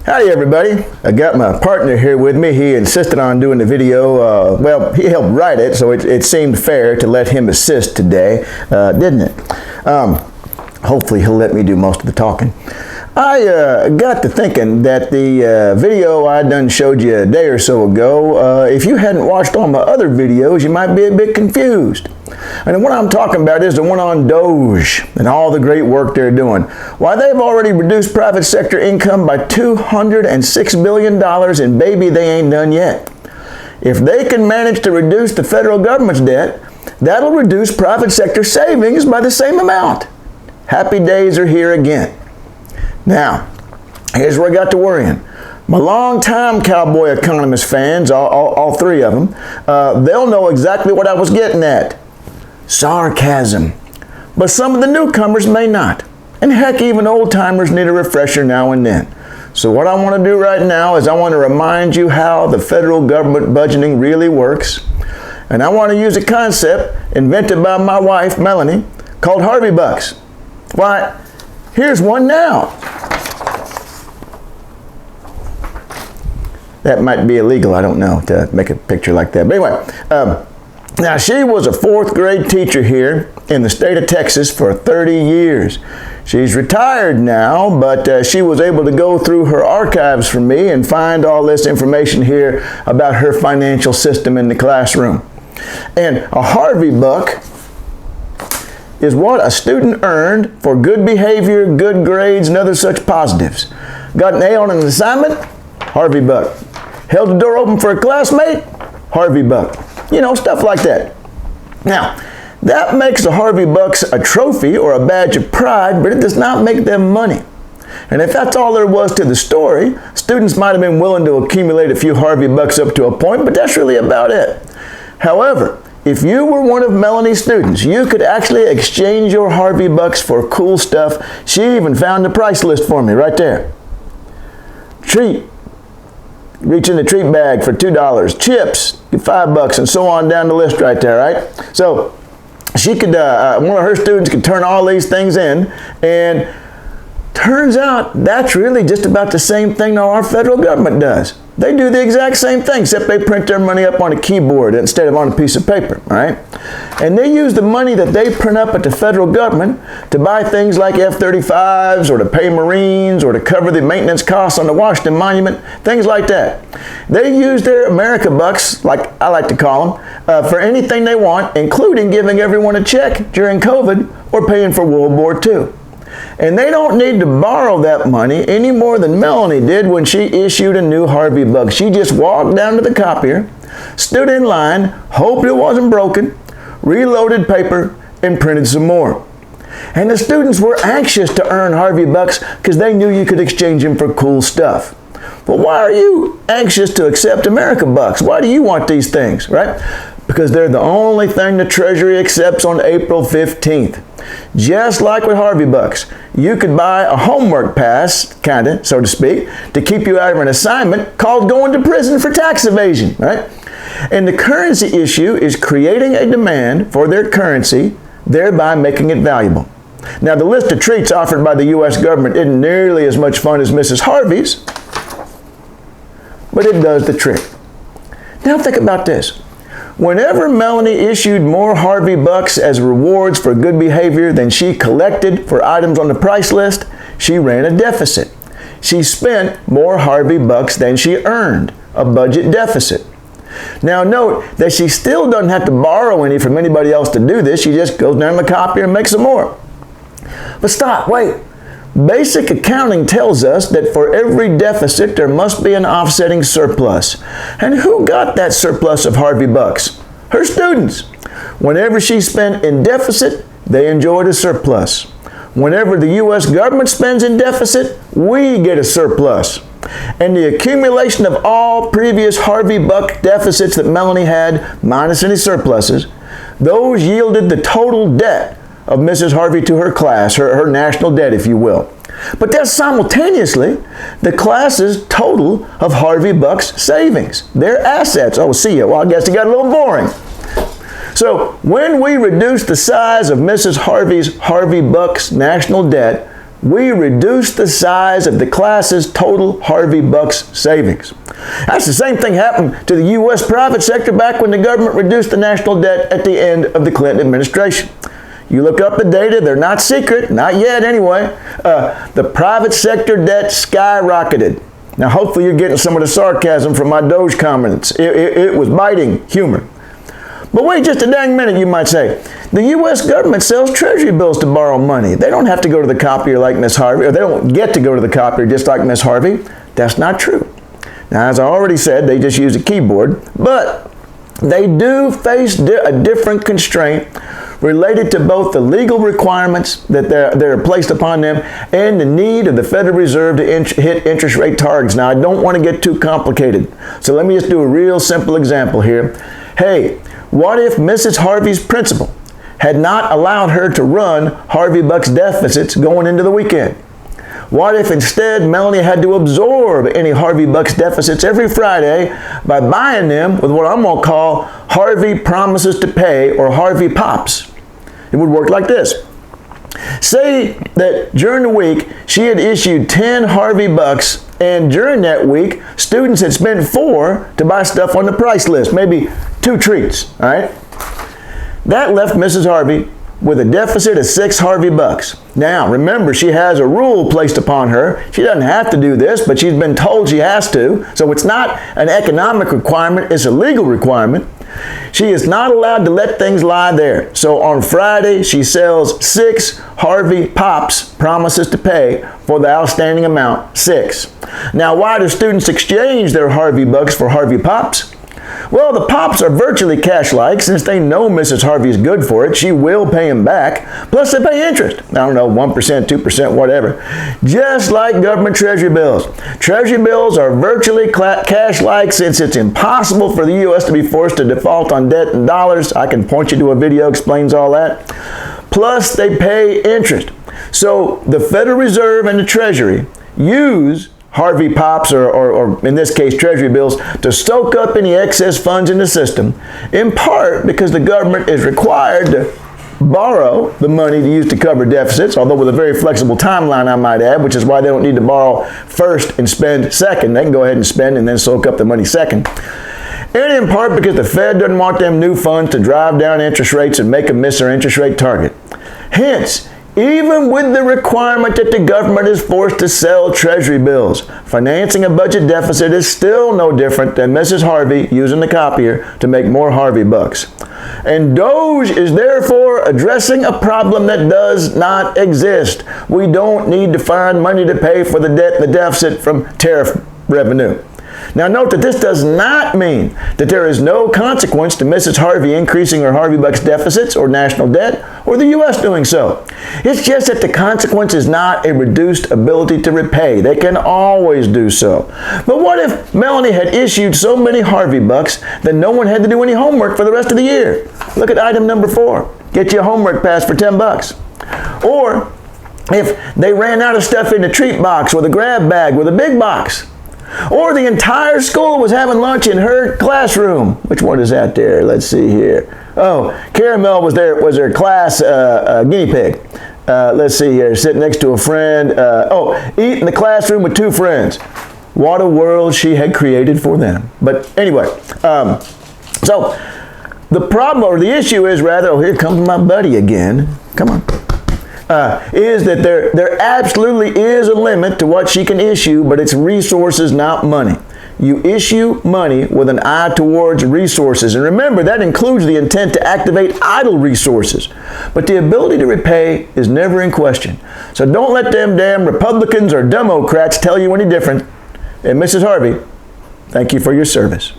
Howdy everybody. I got my partner here with me. He insisted on doing the video. Well, he helped write it, so it seemed fair to let him assist today, didn't it? Hopefully he'll let me do most of the talking. I got to thinking that the video I done showed you a day or so ago, if you hadn't watched all my other videos, you might be a bit confused. And what I'm talking about is the one on DOGE and all the great work they're doing. Why, they've already reduced private sector income by $206 billion, and baby, they ain't done yet. If they can manage to reduce the federal government's debt, that'll reduce private sector savings by the same amount. Happy days are here again. Now, here's where I got to worrying. My longtime cowboy economist fans, all three of them, they'll know exactly what I was getting at. Sarcasm. But some of the newcomers may not. And heck, even old-timers need a refresher now and then. So what I want to do right now is I want to remind you how the federal government budgeting really works. And I want to use a concept invented by my wife, Melanie, called Harvey Bucks. Why, here's one now. That might be illegal, I don't know, to make a picture like that. But anyway, now she was a fourth grade teacher here in the state of Texas for 30 years. She's retired now, but she was able to go through her archives for me and find all this information here about her financial system in the classroom. And a Harvey Buck is what a student earned for good behavior, good grades, and other such positives. Got an A on an assignment? Harvey Buck. Held the door open for a classmate? Harvey Buck. You know, stuff like that. Now, that makes the Harvey Bucks a trophy or a badge of pride, but it does not make them money. And if that's all there was to the story, students might have been willing to accumulate a few Harvey Bucks up to a point, but that's really about it. However, if you were one of Melanie's students, you could actually exchange your Harvey Bucks for cool stuff. She even found the price list for me right there. Treat. Reach in the treat bag for $2. Chips, $5, and so on down the list right there, right? So she could, one of her students could turn all these things in, and turns out that's really just about the same thing that our federal government does. They do the exact same thing, except they print their money up on a keyboard instead of on a piece of paper, all right? And they use the money that they print up at the federal government to buy things like F-35s or to pay Marines or to cover the maintenance costs on the Washington Monument, things like that. They use their America Bucks, like I like to call them, for anything they want, including giving everyone a check during COVID or paying for World War II. And they don't need to borrow that money any more than Melanie did when she issued a new Harvey Buck. She just walked down to the copier, stood in line, hoped it wasn't broken, reloaded paper, and printed some more. And the students were anxious to earn Harvey Bucks because they knew you could exchange them for cool stuff. But why are you anxious to accept America Bucks? Why do you want these things, right? Because they're the only thing the Treasury accepts on April 15th. Just like with Harvey Bucks, you could buy a homework pass, kinda, so to speak, to keep you out of an assignment called going to prison for tax evasion, right? And the currency issue is creating a demand for their currency, thereby making it valuable. Now, the list of treats offered by the U.S. government isn't nearly as much fun as Mrs. Harvey's, but it does the trick. Now think about this. Whenever Melanie issued more Harvey Bucks as rewards for good behavior than she collected for items on the price list, she ran a deficit. She spent more Harvey Bucks than she earned, a budget deficit. Now note that she still doesn't have to borrow any from anybody else to do this. She just goes down to the copier and makes some more. But stop, wait. Basic accounting tells us that for every deficit, there must be an offsetting surplus. And who got that surplus of Harvey Bucks? Her students. Whenever she spent in deficit, they enjoyed a surplus. Whenever the U.S. government spends in deficit, we get a surplus. And the accumulation of all previous Harvey Buck deficits that Melanie had, minus any surpluses, those yielded the total debt of Mrs. Harvey to her class, her national debt, if you will. But that's simultaneously the class's total of Harvey Bucks savings, their assets. Oh, see ya. Well, I guess it got a little boring. So when we reduce the size of Mrs. Harvey's Harvey Bucks national debt, we reduced the size of the class's total Harvey Bucks savings. That's the same thing happened to the U.S. private sector back when the government reduced the national debt at the end of the Clinton administration. You look up the data, they're not secret, not yet anyway. The private sector debt skyrocketed. Now hopefully you're getting some of the sarcasm from my DOGE comments. It was biting humor. But wait just a dang minute, you might say. The U.S. government sells treasury bills to borrow money. They don't have to go to the copier like Miss Harvey, or they don't get to go to the copier just like Miss Harvey. That's not true. Now, as I already said, they just use a keyboard, but they do face a different constraint related to both the legal requirements that are placed upon them and the need of the Federal Reserve to hit interest rate targets. Now, I don't want to get too complicated, so let me just do a real simple example here. Hey, what if Mrs. Harvey's principal had not allowed her to run Harvey Bucks deficits going into the weekend? What if instead Melanie had to absorb any Harvey Bucks deficits every Friday by buying them with what I'm going to call Harvey Promises to Pay, or Harvey Pops? It would work like this. Say that during the week she had issued 10 Harvey Bucks, and during that week students had spent 4 to buy stuff on the price list, maybe 2 treats, all right? That left Mrs. Harvey with a deficit of 6 Harvey Bucks. Now, remember, she has a rule placed upon her. She doesn't have to do this, but she's been told she has to. So it's not an economic requirement, it's a legal requirement. She is not allowed to let things lie there. So on Friday, she sells 6 Harvey Pops, Promises to Pay, for the outstanding amount, 6. Now, why do students exchange their Harvey Bucks for Harvey Pops? Well, the Pops are virtually cash-like. Since they know Mrs. Harvey is good for it, she will pay them back. Plus, they pay interest. I don't know, 1%, 2%, whatever. Just like government treasury bills. Treasury bills are virtually cash-like since it's impossible for the U.S. to be forced to default on debt in dollars. I can point you to a video that explains all that. Plus, they pay interest. So, the Federal Reserve and the Treasury use Harvey Pops, or in this case Treasury bills, to soak up any excess funds in the system, in part because the government is required to borrow the money to use to cover deficits, although with a very flexible timeline, I might add, which is why they don't need to borrow first and spend second. They can go ahead and spend and then soak up the money second. And in part because the Fed doesn't want them new funds to drive down interest rates and make them miss their interest rate target. Hence, even with the requirement that the government is forced to sell treasury bills, financing a budget deficit is still no different than Mrs. Harvey using the copier to make more Harvey Bucks. And DOGE is therefore addressing a problem that does not exist. We don't need to find money to pay for the debt and the deficit from tariff revenue. Now note that this does not mean that there is no consequence to Mrs. Harvey increasing her Harvey Bucks deficits or national debt, or the U.S. doing so. It's just that the consequence is not a reduced ability to repay. They can always do so. But what if Melanie had issued so many Harvey Bucks that no one had to do any homework for the rest of the year? Look at item number 4. Get you a homework pass for $10. Or if they ran out of stuff in the treat box or the grab bag or the big box. Or the entire school was having lunch in her classroom. Which one is that there? Let's see here. Oh, Caramel was their class guinea pig. Let's see here, sitting next to a friend. Eat in the classroom with 2 friends. What a world she had created for them. But anyway, so the problem, or the issue is rather, oh, here comes my buddy again. Come on. Is that there absolutely is a limit to what she can issue, but it's resources, not money. You issue money with an eye towards resources. And remember, that includes the intent to activate idle resources. But the ability to repay is never in question. So don't let them damn Republicans or Democrats tell you any different. And Mrs. Harvey, thank you for your service.